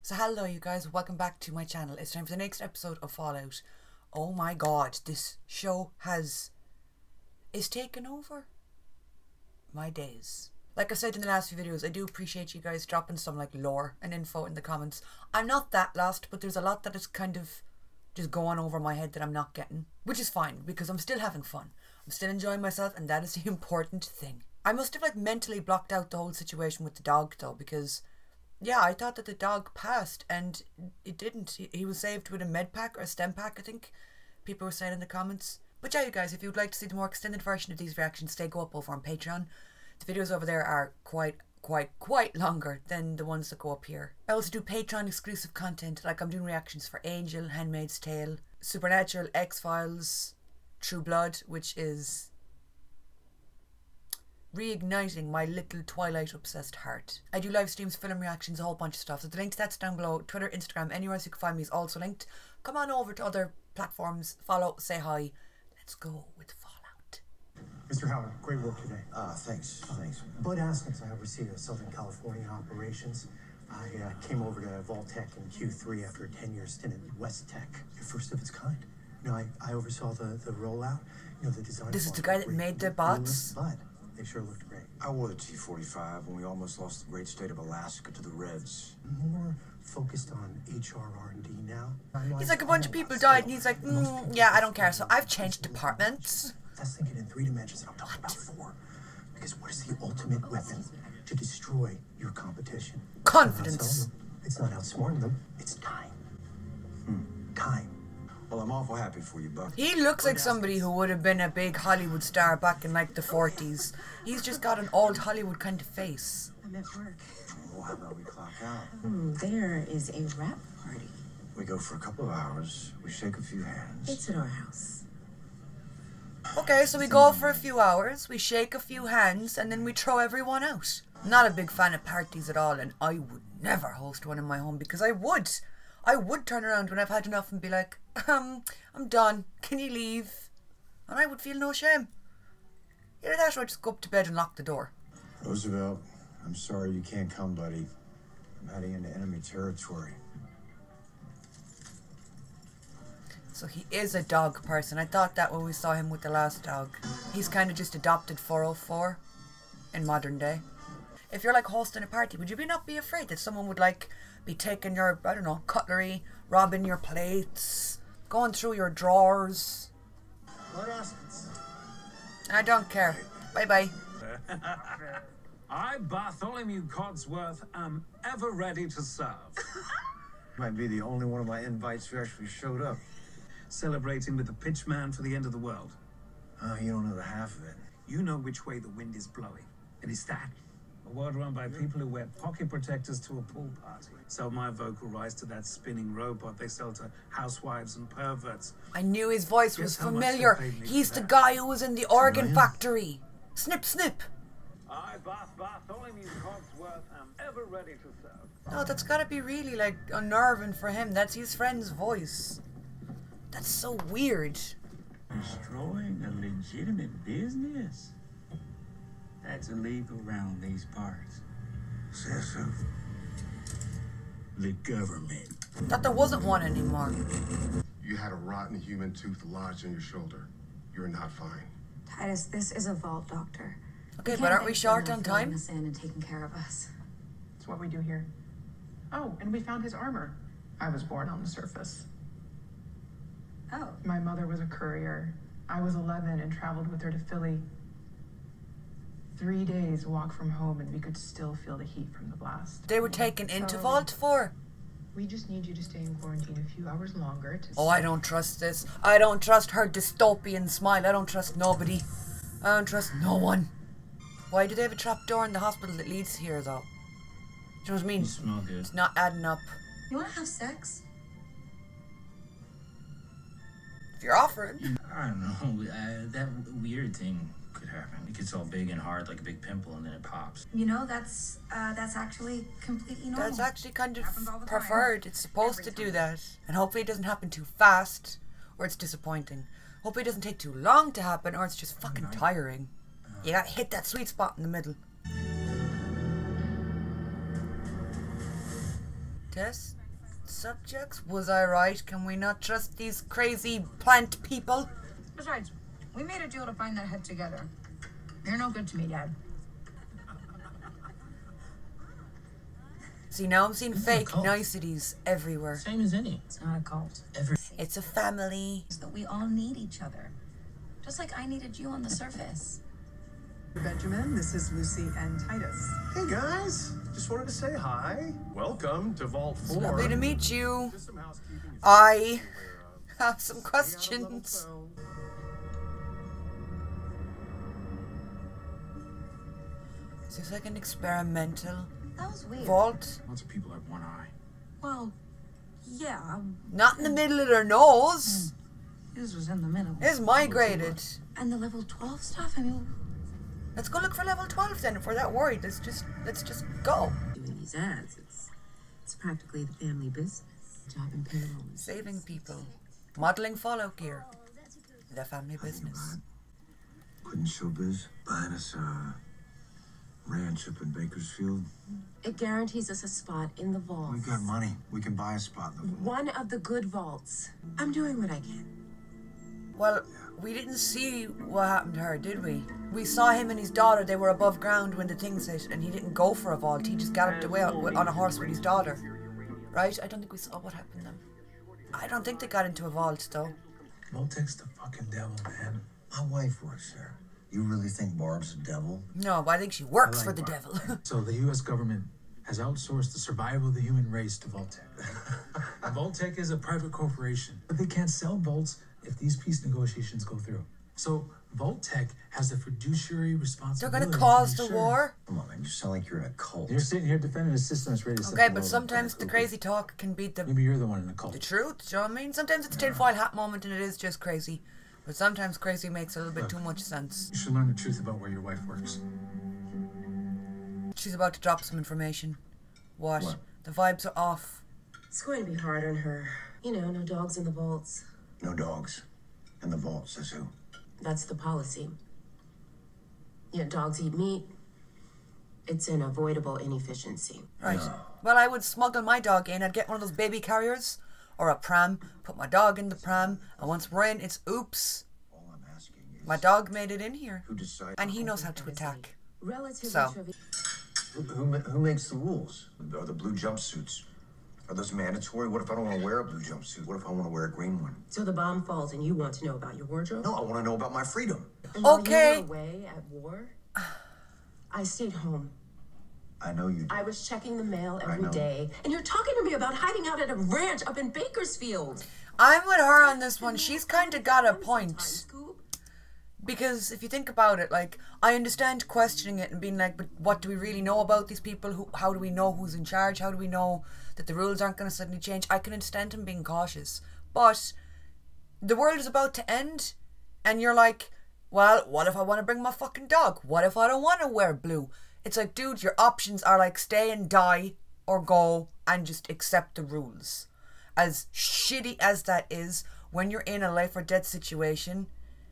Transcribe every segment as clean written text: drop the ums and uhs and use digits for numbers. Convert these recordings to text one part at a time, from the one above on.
So hello you guys, welcome back to my channel. It's time for the next episode of Fallout. Oh my god, this show is taken over my days. Like I said in the last few videos, I do appreciate you guys dropping some like lore and info in the comments. I'm not that lost, but there's a lot that is kind of just going over my head that I'm not getting. Which is fine, because I'm still having fun. I'm still enjoying myself, and that is the important thing. I must have like mentally blocked out the whole situation with the dog though, because yeah, I thought that the dog passed, and it didn't. He was saved with a med pack or a stem pack, I think people were saying in the comments. But yeah, you guys, if you'd like to see the more extended version of these reactions, they go up over on Patreon. The videos over there are quite longer than the ones that go up here. I also do Patreon exclusive content, like I'm doing reactions for Angel, Handmaid's Tale, Supernatural, X-Files, True Blood, which is reigniting my little Twilight obsessed heart. I do live streams, film reactions, a whole bunch of stuff. So the link to that's down below. Twitter, Instagram, anywhere else you can find me is also linked. Come on over to other platforms, follow, say hi. Let's go with Fallout. Mr. Howard, great work today. Thanks. Bud Askins, I oversee the Southern California operations. I came over to Vault-Tec in Q3 after a 10-year stint at West Tech. Your first of its kind. You know, I oversaw the rollout. You know, the design. This is the guy that made the bots? Bud. They sure looked great. I wore the T-45 when we almost lost the great state of Alaska to the Reds. More focused on HR&D now. He's like, a bunch of people died, and he's like, yeah, I don't care. So I've changed departments. That's thinking in 3 dimensions, and I'm talking about 4. Because what is the ultimate weapon to destroy your competition? Confidence. It's not outsmarting them. It's time. Time. Well, I'm awful happy for you, Buck. He looks like somebody who would have been a big Hollywood star back in like the 40s. He's just got an old Hollywood kind of face. I'm at work. Well, how about we clock out? There is a rap party. We go for a couple of hours, we shake a few hands. It's at our house. Okay, so we go for a few hours, we shake a few hands, and then we throw everyone out. I'm not a big fan of parties at all, and I would never host one in my home, because I would turn around when I've had enough and be like, I'm done, can you leave? And I would feel no shame. Either that or I'd just go up to bed and lock the door. Roosevelt, I'm sorry you can't come, buddy. I'm heading into enemy territory. So he is a dog person. I thought that when we saw him with the last dog. He's kind of just adopted 404 in modern day. If you're like hosting a party, would you not be afraid that someone would like be taking your, I don't know, cutlery, robbing your plates, going through your drawers? Bud Askins. I don't care. Bye bye. I, Bartholomew Codsworth, am ever ready to serve. Might be the only one of my invites who actually showed up. Celebrating with the pitchman for the end of the world. You don't know the half of it. You know which way the wind is blowing. And it's that. A world run by people who wear pocket protectors to a pool party. Sell my vocal rights to that spinning robot they sell to housewives and perverts. I knew his voice was Guess how much familiar. they paid me He's for the that? guy who was in the organ factory. Snip, snip. I, Bartholomew Codsworth, am ever ready to serve. No, that's gotta be really like unnerving for him. That's his friend's voice. That's so weird. Destroying a legitimate business? That's illegal around these parts. Says so. The government. Thought there wasn't one anymore. You had a rotten human tooth lodged in your shoulder. You're not fine. Titus, this is a vault, doctor. Okay, but aren't we short on Filling time? us in and taking care of us. It's what we do here. Oh, and we found his armor. I was born on the surface. Oh, My mother was a courier. I was 11 and traveled with her to Philly. 3 days walk from home and we could still feel the heat from the blast. They were taken into So, Vault 4. We just need you to stay in quarantine a few hours longer to... Oh, I don't trust this. I don't trust her dystopian smile. I don't trust nobody. I don't trust no one. Why do they have a trap door in the hospital that leads here, though? Do you know what I mean? You smell good. It's not adding up. you want to have sex? If you're offering. I don't know. That weird thing could happen. It gets all big and hard like a big pimple and then it pops. You know, that's actually completely normal. That's actually kind of Happens all the time. preferred. It's supposed Every to do time. that. And hopefully it doesn't happen too fast, or it's disappointing. Hopefully it doesn't take too long to happen, or it's just fucking tiring. You gotta hit that sweet spot in the middle. Test subjects? Was I right? Can we not trust these crazy plant people? Besides, we made a deal to find that head together. You're no good to me, Dad. See, now I'm seeing fake niceties everywhere. Same as any. It's not a cult. It's a family. It's that we all need each other. Just like I needed you on the surface. Benjamin, this is Lucy and Titus. Hey guys, just wanted to say hi. Welcome to Vault 4. It's lovely to meet you. I have some questions. Is this like an experimental That was weird. vault? Lots of people have one eye. Well, yeah. Not in the middle of their nose. His was in the middle. It's migrated. And the level 12 stuff, I mean... Let's go look for level 12 then. If we're that worried, let's just go. Doing these ads, it's practically the family business. Job and payroll. Saving people. Modeling Fallout gear. The family business. Quitting showbiz, buying us a ranch up in Bakersfield. It guarantees us a spot in the vault. We've got money. We can buy a spot in the vault. One of the good vaults. I'm doing what I can. Well, we didn't see what happened to her, did we? We saw him and his daughter. They were above ground when the things hit, and he didn't go for a vault. He just galloped away on a horse with his daughter. Right? I don't think we saw what happened to them. I don't think they got into a vault, though. Vault-Tech's the fucking devil, man. My wife works there. You really think Barb's the devil? No, but I think she works for the devil. So the U.S. government has outsourced the survival of the human race to Vault-Tech. Vault-Tech is a private corporation, but they can't sell vaults if these peace negotiations go through. So Vault-Tech has the fiduciary responsibility. They're gonna cause the war? Come on, man. You sound like you're in a cult. You're sitting here defending a system that's ready to Okay, but sometimes the crazy talk can beat the... Maybe you're the one in the cult. The truth, do you know what I mean? Sometimes it's a tinfoil hat moment and it is just crazy. But sometimes crazy makes a little bit too much sense. You should learn the truth about where your wife works. She's about to drop some information. What? The vibes are off. It's going to be hard on her. You know, no dogs in the vaults. No dogs. In the vault, says who? That's the policy. Yeah, dogs eat meat. It's an avoidable inefficiency. Right. Well, I would smuggle my dog in. I'd get one of those baby carriers or a pram, put my dog in the pram, and once we're in, it's oops. All I'm asking is... My dog made it in here. Who decided... And he knows how to attack. So. Who makes the rules? Are the blue jumpsuits? Are those mandatory? What if I don't want to wear a blue jumpsuit? What if I want to wear a green one? So the bomb falls and you want to know about your wardrobe? No, I want to know about my freedom. And while Okay. you were away at war, I stayed home. I know you did. I was checking the mail every day. And you're talking to me about hiding out at a ranch up in Bakersfield. I'm with her on this one. She's kind of got a point. Because if you think about it, like, I understand questioning it and being like, but what do we really know about these people? How do we know who's in charge? How do we know that the rules aren't going to suddenly change? I can understand him being cautious. But the world is about to end. And you're like, well, what if I want to bring my fucking dog? What if I don't want to wear blue? It's like, dude, your options are like stay and die or go and just accept the rules. As shitty as that is, when you're in a life or death situation,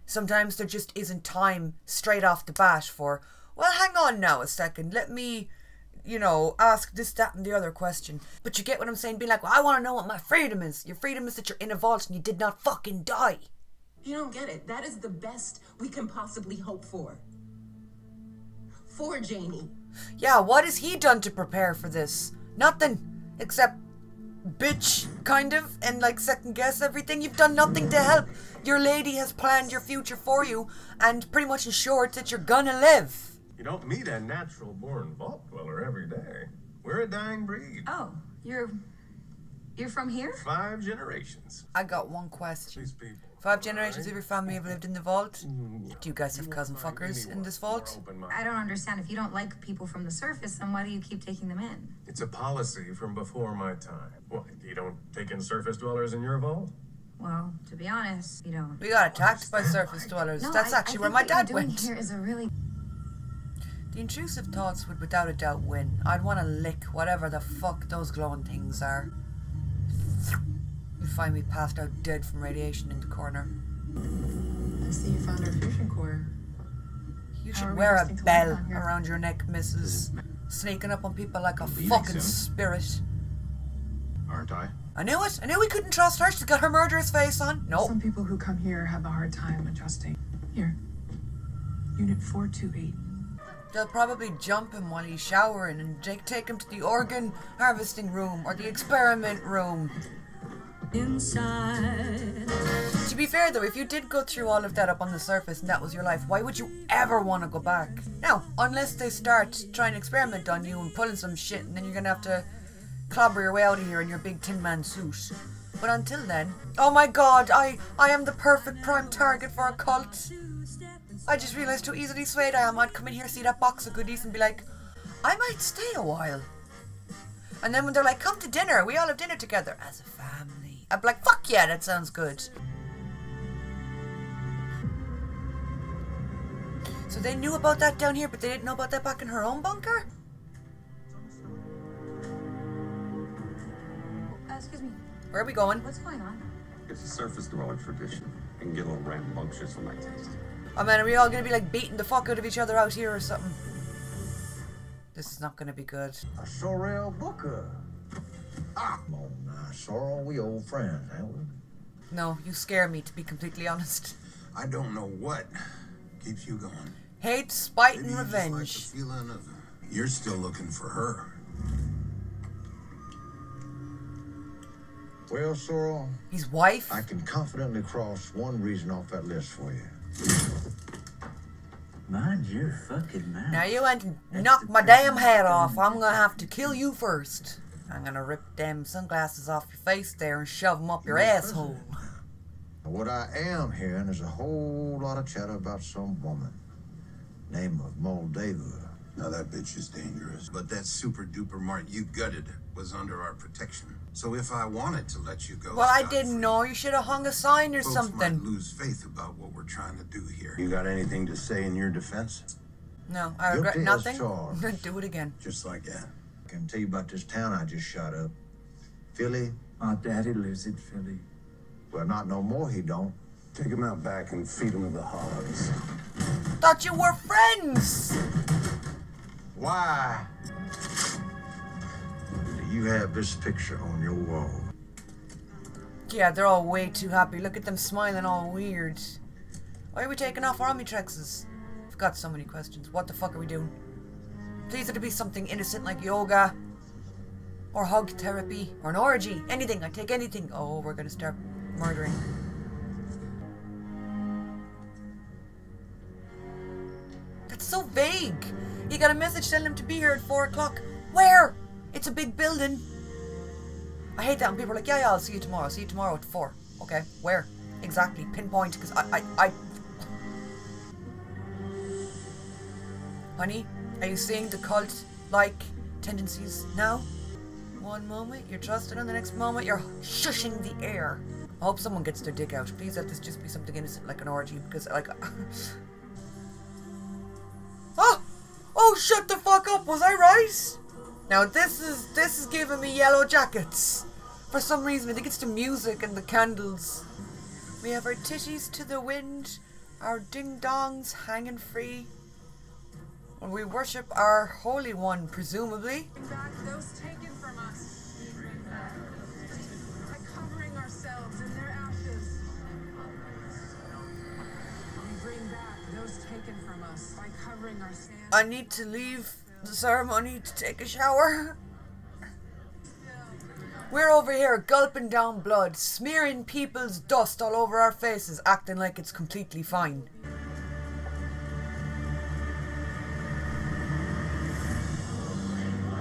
sometimes there just isn't time straight off the bat for, well, hang on now a second, let me, you know, ask this, that, and the other question. But you get what I'm saying? Being like, well, I want to know what my freedom is. Your freedom is that you're in a vault and you did not fucking die. You don't get it. That is the best we can possibly hope for. For Janie. Yeah, what has he done to prepare for this? Nothing. Except bitch, kind of, and like second guess everything. You've done nothing to help. Your lady has planned your future for you and pretty much ensured that you're gonna live. You don't meet a natural-born vault dweller every day. We're a dying breed. Oh, you're from here? 5 generations. I got one question. These people. 5 generations of your family have lived in the vault? Do you guys have cousin fuckers in this vault? I don't understand. If you don't like people from the surface, then why do you keep taking them in? It's a policy from before my time. What, you don't take in surface dwellers in your vault? Well, to be honest, you don't. We got attacked by surface dwellers. No, That's actually where I my think what dad you're doing went. Here is a really... The intrusive thoughts would without a doubt win. I'd want to lick whatever the fuck those glowing things are. You'd find me passed out dead from radiation in the corner. I see you found our fusion core. You How should are we wear a supposed to bell live on here? around your neck, Mrs. Sneaking up on people like a Leaving fucking soon. spirit. aren't I? I knew it. I knew we couldn't trust her. She's got her murderous face on. No. Some people who come here have a hard time adjusting. Here. Unit 428. They'll probably jump him while he's showering and take him to the organ harvesting room or the experiment room. Inside. To be fair though, if you did go through all of that up on the surface and that was your life, why would you ever want to go back? Now, unless they start trying to experiment on you and pulling some shit, and then you're gonna have to clobber your way out of here in your big Tin Man suit. But until then, oh my god, I am the perfect prime target for a cult. I just realised how easily swayed I am. I'd come in here, see that box of goodies and be like, I might stay a while. And then when they're like, come to dinner, we all have dinner together as a family, I'd be like, fuck yeah, that sounds good. So they knew about that down here, but they didn't know about that back in her own bunker? Excuse me. Where are we going? What's going on? It's a surface dweller tradition. It can get a little rambunctious for my taste. Oh man, are we all gonna be like beating the fuck out of each other out here or something? This is not gonna be good. A Sorrel Booker. Ah, come on now, Sorrel, we old friends, ain't we? No, you scare me, to be completely honest. I don't know what keeps you going. Hate, spite, Maybe and you revenge. just like the feeling of you're still looking for her. Well, Sorrel, his wife? I can confidently cross one reason off that list for you. Mind your fucking mouth. Now you went and knocked my damn head off. I'm gonna have to kill you first. I'm gonna rip them sunglasses off your face there and shove them up your asshole. What I am hearing is a whole lot of chatter about some woman. Name of Moldava. Now that bitch is dangerous. But that super duper mart you gutted was under our protection. So if I wanted to let you go, well, I didn't know. You should have hung a sign or folks something. might lose faith about what we're trying to do here. You got anything to say in your defense? No, I regret Guilty as nothing. charged. Do it again. Just like that. I can tell you about this town I just shot up. Philly. My daddy lives in Philly. Well, not no more, he don't. Take him out back and feed him to the hogs. Thought you were friends. Why do you have this picture on your wall? Yeah, they're all way too happy. Look at them smiling all weird. Why are we taking off our omnitrexes? I've got so many questions. What the fuck are we doing? Please let it be something innocent like yoga. Or hug therapy. Or an orgy. Anything. I take anything. Oh, we're gonna start murdering. That's so vague. You got a message telling him to be here at 4 o'clock. Where? It's a big building. I hate that when people are like, yeah, I'll see you tomorrow. See you tomorrow at 4. Okay, where? Exactly. Pinpoint, because I... Honey, are you seeing the cult-like tendencies now? One moment, you're trusting, and the next moment, you're shushing the air. I hope someone gets their dick out. Please let this just be something innocent like an orgy, because, like... Oh, shut the fuck up, was I right? Now this is giving me Yellow Jackets. For some reason, I think it's the music and the candles. We have our titties to the wind, our ding-dongs hanging free. And we worship our Holy One, presumably. Back those taken from us. By covering ourselves in their ashes. We bring back those taken from us by covering our sins. I need to leave the ceremony to take a shower. We're over here gulping down blood, smearing people's dust all over our faces, acting like it's completely fine.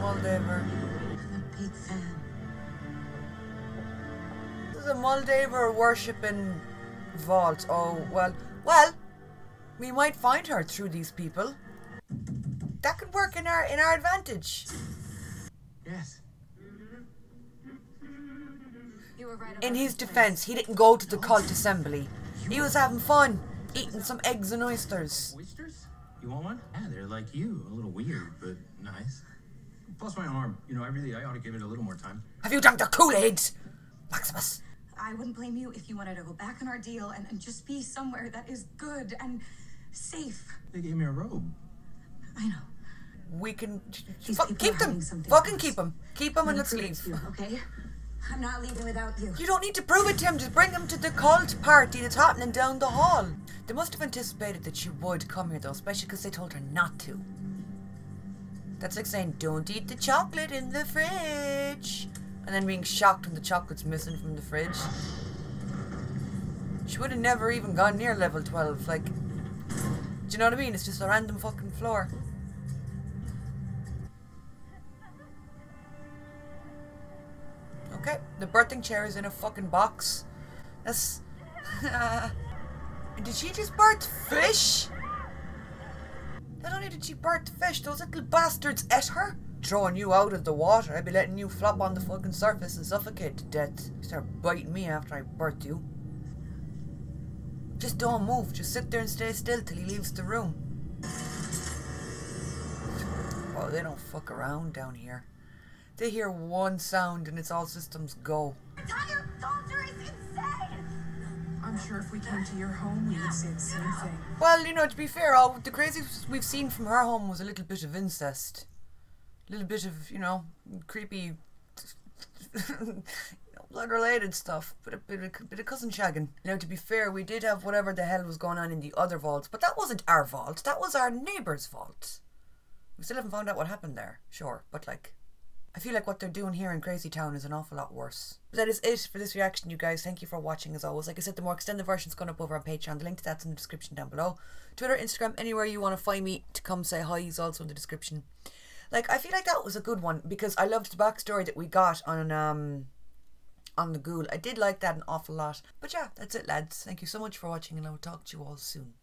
Moldaver. I'm a big fan. This is a Moldaver worshipping vault. Oh, well, we might find her through these people. That could work in our advantage. Yes. You were right. In his defense, he didn't go to the cult assembly. He was having fun, eating some eggs and oysters. Oysters? You want one? Yeah, they're like you. A little weird, but nice. Plus my arm. You know, I ought to give it a little more time. Have you drunk the Kool-Aid, Maximus? I wouldn't blame you if you wanted to go back on our deal and just be somewhere that is good and safe. They gave me a robe. I know. We can These keep people are them. hiding something Fucking else. keep them. Keep them and I'm let's gonna leave. prove it to you, okay? I'm not leaving without you. You don't need to prove it to him. Just bring him to the cult party that's happening down the hall. They must have anticipated that she would come here though, especially because they told her not to. That's like saying, don't eat the chocolate in the fridge. And then being shocked when the chocolate's missing from the fridge. She would have never even gone near level 12. Like, do you know what I mean? It's just a random fucking floor. Okay, the birthing chair is in a fucking box. That's... Did she just birth fish? Not only did she birth fish, those little bastards ate her. Throwing you out of the water, I'd be letting you flop on the fucking surface and suffocate to death. You start biting me after I birth you. Just don't move, just sit there and stay still till he leaves the room. Oh, they don't fuck around down here. They hear one sound and it's all systems go. Entire culture is insane! I'm sure if we came to your home, we would say the same thing. Well, you know, to be fair, all the craziest we've seen from her home was a little bit of incest. A little bit of, you know, creepy, blood-related stuff. Bit of cousin shagging. Now, to be fair, we did have whatever the hell was going on in the other vaults, but that wasn't our vault. That was our neighbour's vault. We still haven't found out what happened there, sure, but like... I feel like what they're doing here in Crazy Town is an awful lot worse. But that is it for this reaction, you guys. Thank you for watching, as always. Like I said, the more extended version's going up over on Patreon. The link to that's in the description down below. Twitter, Instagram, anywhere you want to find me to come say hi is also in the description. Like, I feel like that was a good one, because I loved the backstory that we got on the ghoul. I did like that an awful lot. But yeah, that's it, lads. Thank you so much for watching, and I will talk to you all soon.